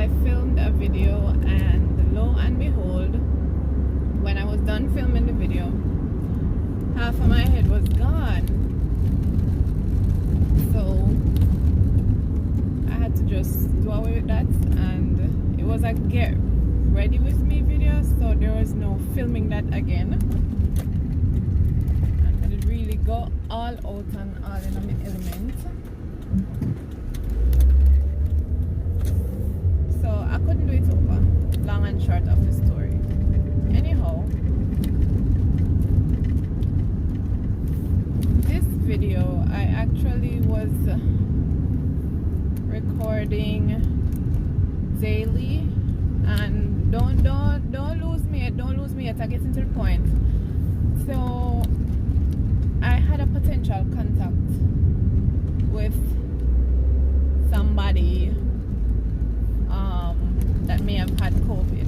I filmed a video, and lo and behold, when I was done filming the video, half of my head was gone. So I had to just do away with that, and it was a get ready with me video, so there was no filming that again. And I did really go all out and all in my element. So I couldn't do it over, long and short of the story. Anyhow, this video I actually was recording daily, and don't lose me yet, I get into the point. So I had a potential contact with somebody that may have had COVID.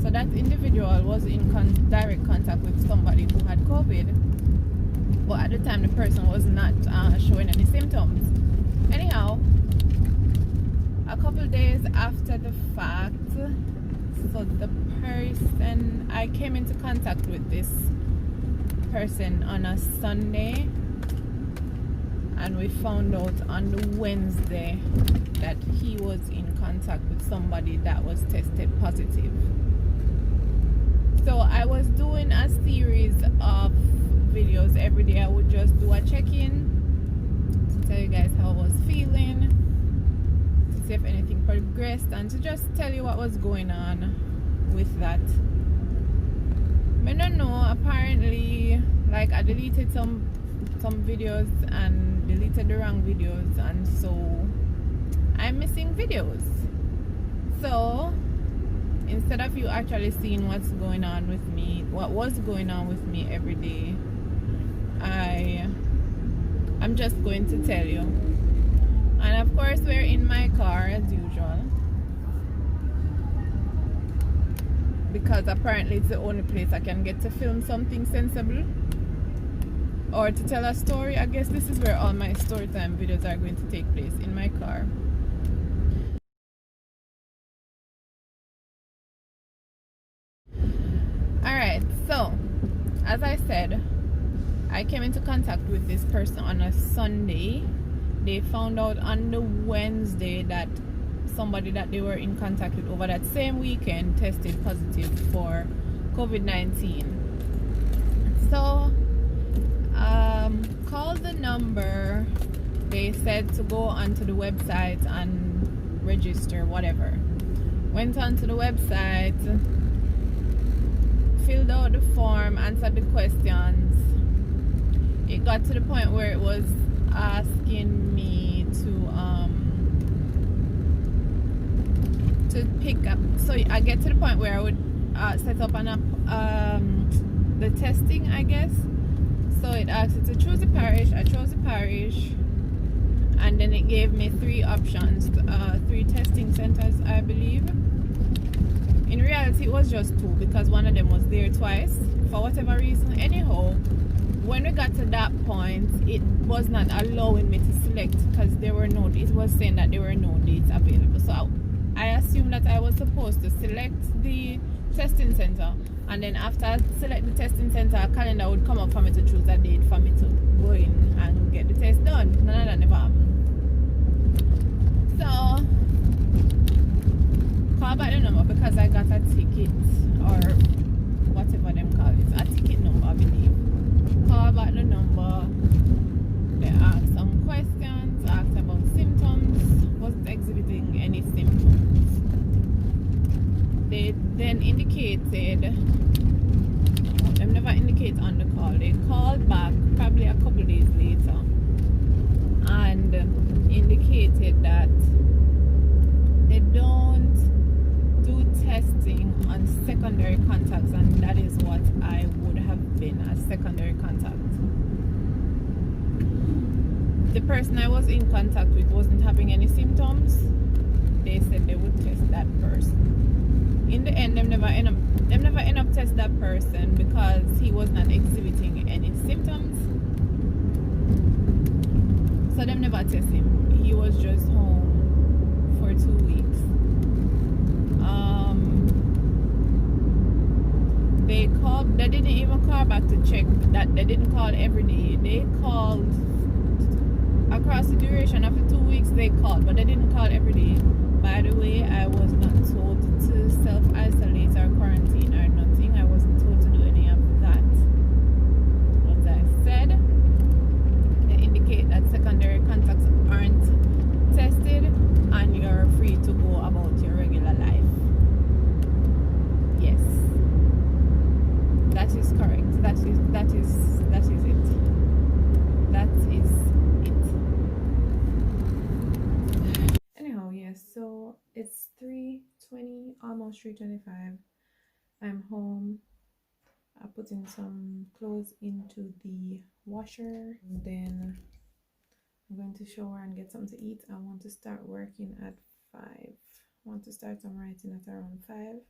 So that individual was in direct contact with somebody who had COVID, but at the time the person was not showing any symptoms. Anyhow, a couple days after the fact, so the person, I came into contact with this person on a Sunday, and we found out on the Wednesday that he was in contact with somebody that was tested positive. So I was doing a series of videos every day. I would just do a check-in to tell you guys how I was feeling, to see if anything progressed, and to just tell you what was going on with that. I don't know, apparently, like, I deleted some videos and deleted the wrong videos, and so I'm missing videos. So instead of you actually seeing what's going on with me, what was going on with me every day, I'm just going to tell you. And of course, we're in my car as usual, because apparently it's the only place I can get to film something sensible or to tell a story. I guess this is where all my story time videos are going to take place, in my car. Alright, so as I said, I came into contact with this person on a Sunday. They found out on the Wednesday that somebody that they were in contact with over that same weekend tested positive for COVID-19. So called the number. They said to go onto the website and register, whatever. Went onto the website, filled out the form, answered the questions. It got to the point where it was asking me to pick up. So I get to the point where I would set up an app, the testing, I guess. So it asked you to choose a parish. I chose a parish, and then it gave me three options, 3 testing centers, I believe. In reality, it was just 2, because one of them was there twice for whatever reason. Anyhow, when we got to that point, it was not allowing me to select, because there were no, it was saying that there were no dates available. So I assumed that I was supposed to select the testing center, and then after I select the testing center, a calendar would come up for me to choose a date for me to go in and get the test done. None of that never happened. So call back the number, because I got a ticket, or whatever them call it, a ticket number, I believe. Call back the number. They asked some questions, asked about symptoms, wasn't exhibiting any symptoms. They then indicated, they never indicate on the call, they called back probably a couple days later and indicated that they don't do testing on secondary contacts, and that is what I would have been, a secondary contact. The person I was in contact with wasn't having any symptoms. They said they would test that person. In the end, them never end up test that person, because he was not exhibiting any symptoms. So them never test him. He was just home for 2 weeks. They called. They didn't even call back to check that. They didn't call every day. They called across the duration of the 2 weeks. They called, but they didn't call every day. By the way, I was not told to self-isolate or quarantine or nothing. I wasn't told to do any of that. As I said, they indicate that secondary contacts aren't tested and you're free to go about your regular life. Yes, that is correct. That is it. That is it. Anyhow, yes, so it's 3:20, almost 3:25. I'm home. I put in some clothes into the washer, and then I'm going to shower and get something to eat. I want to start working at 5. I want to start some writing at around 5,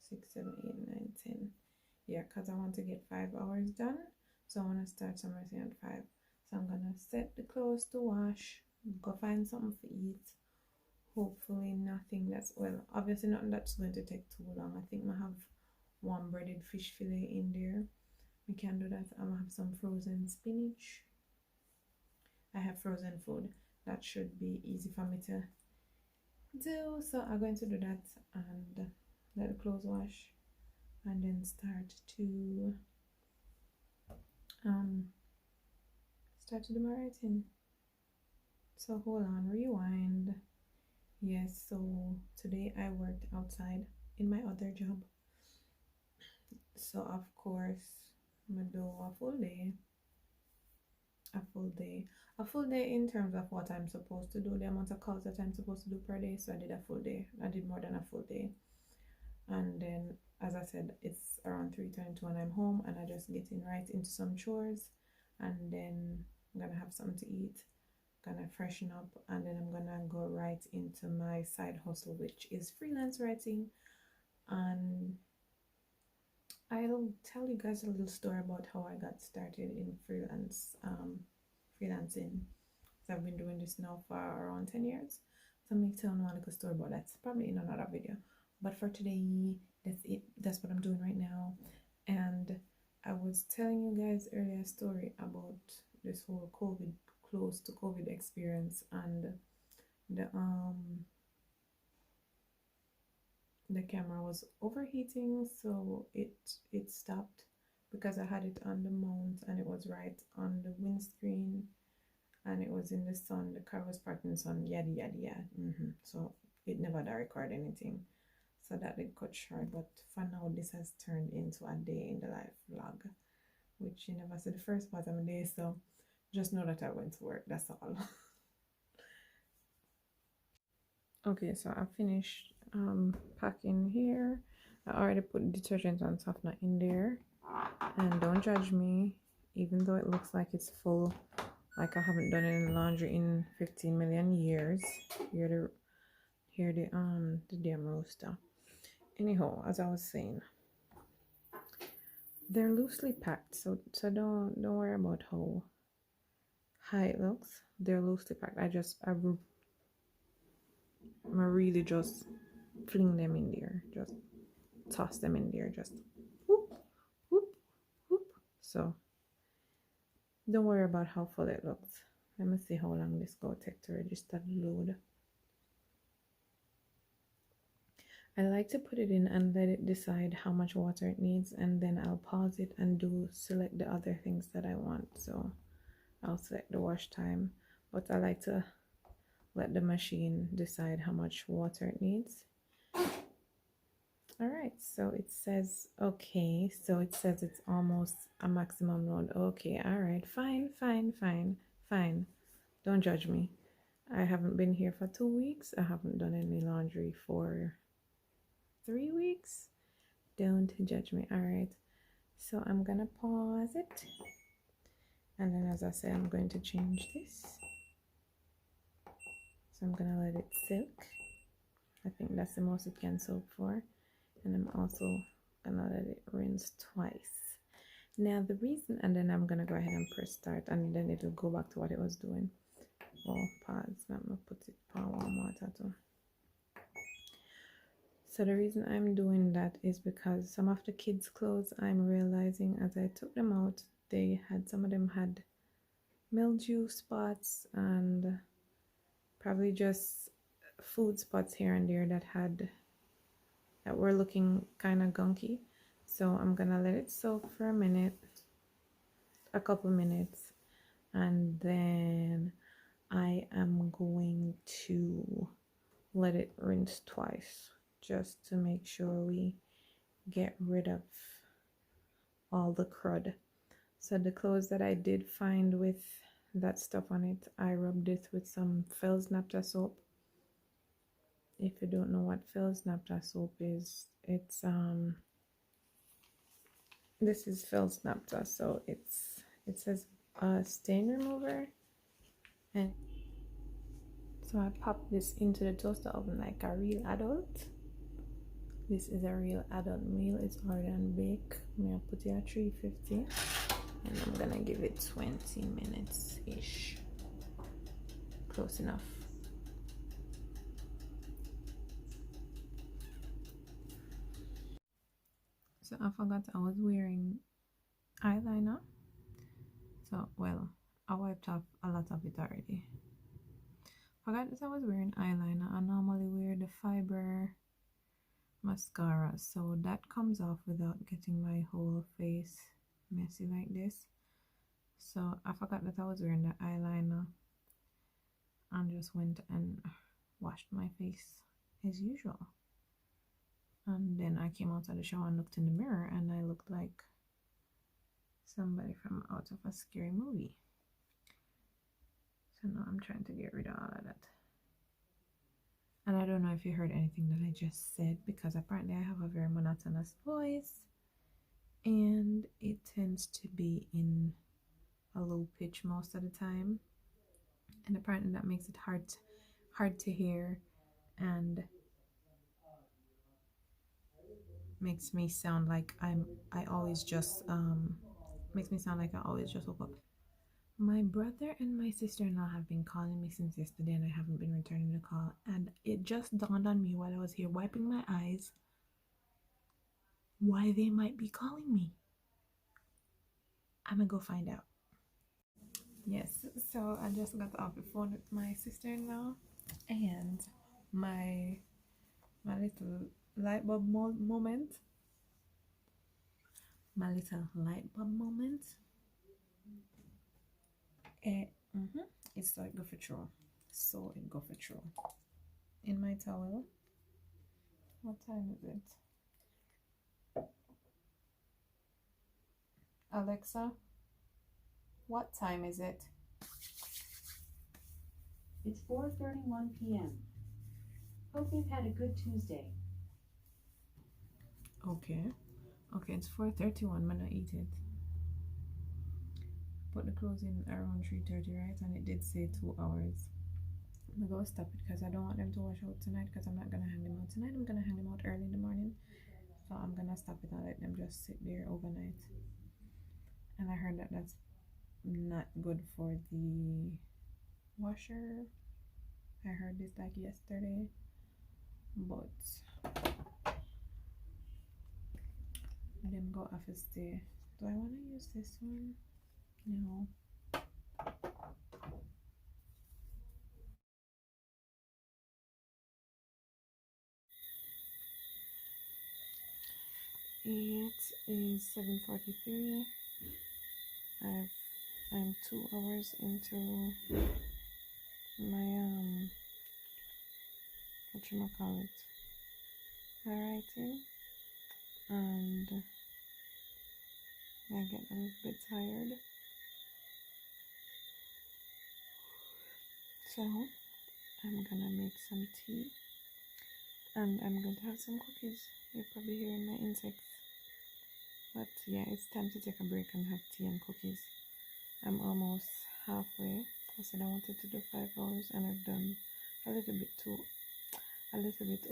6, 7, 8, 9, 10. Yeah, because I want to get 5 hours done. So I want to start some writing at 5. So I'm going to set the clothes to wash, go find something to eat. Hopefully nothing that's, well, obviously nothing that's going to take too long. I think I have one breaded fish fillet in there. We can do that. I'm going to have some frozen spinach. I have frozen food. That should be easy for me to do. So I'm going to do that and let the clothes wash and then start to do my writing. So hold on, rewind. Yes, so today I worked outside in my other job. So of course I'm gonna do a full day in terms of what I'm supposed to do, the amount of calls that I'm supposed to do per day. So I did a full day. I did more than a full day. And then, as I said, it's around 3:22 and I'm home, and I just getting right into some chores, and then I'm gonna have something to eat, gonna freshen up, and then I'm gonna go right into my side hustle, which is freelance writing. And I'll tell you guys a little story about how I got started in freelancing. So I've been doing this now for around 10 years. So I'm telling one little story about that. It's probably in another video. But for today, that's it. That's what I'm doing right now. And I was telling you guys earlier a story about this whole close to COVID experience, and the camera was overheating, so it stopped because I had it on the mount and it was right on the windscreen and it was in the sun. The car was parked in the sun, yada yada yada. So it never did record anything, so that did cut short. But for now, this has turned into a day in the life vlog, which you never see the first part of the day, so just know that I went to work, that's all. Okay, so I finished packing here. I already put detergent and softener in there, and don't judge me, even though it looks like it's full, like I haven't done any laundry in 15 million years. Hear the damn rooster. Anyhow, as I was saying, they're loosely packed, so don't worry about how high it looks. They're loosely packed. I really just fling them in there, just toss them in there, just whoop whoop whoop. So don't worry about how full it looks. Let me see how long this go take to register the load. I like to put it in and let it decide how much water it needs, and then I'll pause it and select the other things that I want. So I'll select the wash time, but I like to let the machine decide how much water it needs. All right, so it says okay, so it says it's almost a maximum load. Okay, all right, fine. Don't judge me. I haven't been here for 2 weeks. I haven't done any laundry for 3 weeks. Don't judge me. All right, so I'm gonna pause it, and then as I said, I'm going to change this. So I'm gonna let it soak. I think that's the most it can soak for. And I'm also gonna let it rinse twice. Now the reason, and then I'm gonna go ahead and press start, and then it'll go back to what it was doing. Oh, pause. I'm gonna put it on warm water too. So the reason I'm doing that is because some of the kids' clothes, I'm realizing as I took them out, some of them had mildew spots and probably just food spots here and there that were looking kind of gunky. So I'm gonna let it soak for a couple minutes, and then I am going to let it rinse twice just to make sure we get rid of all the crud. So the clothes that I did find with that stuff on it, I rubbed it with some Fel's Napta soap. If you don't know what Fel's Napta soap is, this is Fel's Napta, so it says stain remover, and so I popped this into the toaster oven like a real adult. This is a real adult meal. It's already on bake. I'm gonna put it at 350, and I'm gonna give it 20 minutes ish. Close enough. So I forgot I was wearing eyeliner. So, well, I wiped off a lot of it already. Forgot that I was wearing eyeliner. I normally wear the fiber mascara, so that comes off without getting my whole face messy like this. So I forgot that I was wearing the eyeliner and just went and washed my face as usual. And then I came out of the shower and looked in the mirror, and I looked like somebody from out of a scary movie. So now I'm trying to get rid of all of that. And I don't know if you heard anything that I just said, because apparently I have a very monotonous voice and it tends to be in a low pitch most of the time, and apparently that makes it hard to hear and makes me sound like I always just makes me sound like I always just woke up. My brother and my sister-in-law have been calling me since yesterday, and I haven't been returning the call, and it just dawned on me while I was here wiping my eyes why they might be calling me. I'm gonna go find out. Yes, so I just got off the phone with my sister-in-law, and my little light bulb moment. My little light bulb moment. Eh, it's so it go for true. So it go for true. In my towel. What time is it? Alexa, what time is it? It's 4:31 p.m. Hope you've had a good Tuesday. Okay. Okay, it's 4:31 when I eat it. Put the clothes in around 3:30, right? And it did say 2 hours. I'm gonna stop it because I don't want them to wash out tonight, because I'm not gonna hang them out tonight. I'm gonna hang them out early in the morning. So I'm gonna stop it and let them just sit there overnight. And I heard that that's not good for the washer. I heard this like yesterday, but them go off a stay. Do I want to use this one? No. It is 7:43. I'm 2 hours into my what you call it, my writing, and I get a little bit tired. So I'm gonna make some tea, and I'm going to have some cookies. You're probably hearing my insects. But yeah, it's time to take a break and have tea and cookies. I'm almost halfway. I said I wanted to do 5 hours, and I've done a little bit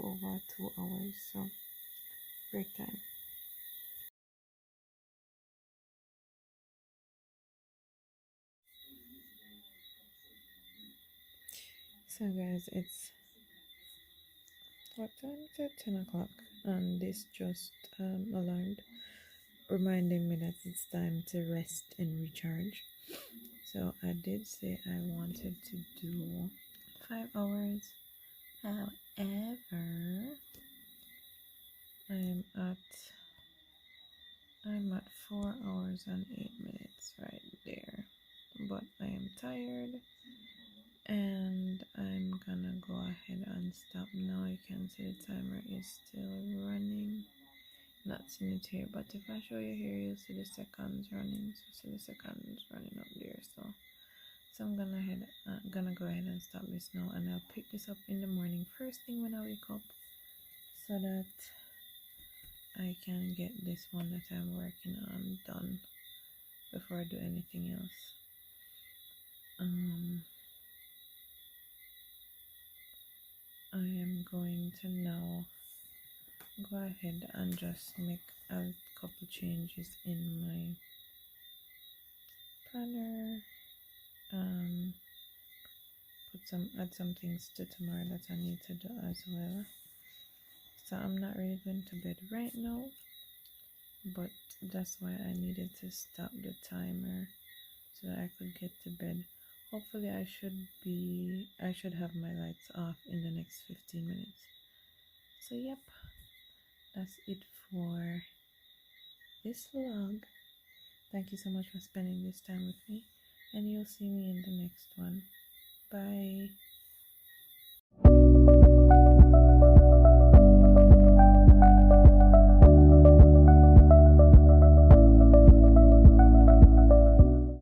over 2 hours. So break time. So guys, What time is it? 10 o'clock. And this just alarmed, reminding me that it's time to rest and recharge. So I did say I wanted to do 5 hours. However, I'm at 4 hours and 8 minutes right there. But I am tired and I'm gonna go ahead and stop now. You can see the timer is still running. Not seeing it here, but if I show you here, you'll see the seconds running. So see the seconds running up there. So I'm gonna go ahead and stop this now, and I'll pick this up in the morning first thing when I wake up, so that I can get this one that I'm working on done before I do anything else. I am going to now go ahead and just make a couple changes in my planner. Add some things to tomorrow that I need to do as well. So I'm not really going to bed right now, but that's why I needed to stop the timer so that I could get to bed. Hopefully I should have my lights off in the next 15 minutes. So yep, that's it for this vlog. Thank you so much for spending this time with me, and you'll see me in the next one.